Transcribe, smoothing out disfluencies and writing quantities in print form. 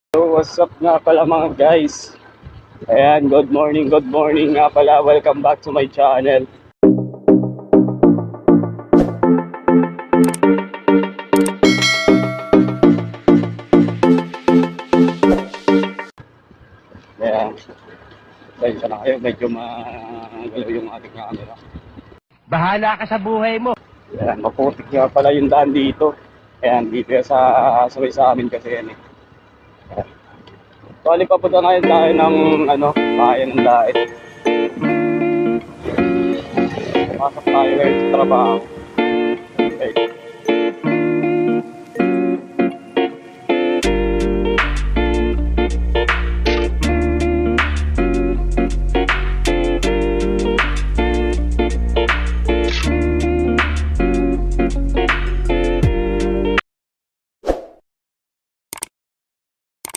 So what's up nga pala mga guys? Ayan, good morning nga pala. Welcome back to my channel. Ayan, dahil na kayo, medyo magalaw yung ating camera. Bahala ka sa buhay mo. Ayan, maputik nga pala yung daan dito. Ayan, dito sa sabay sa amin kasi yan eh. Bali papunta ngayon tayo ng bayan ng Daet. Pasok tayo ngayon sa trabaho.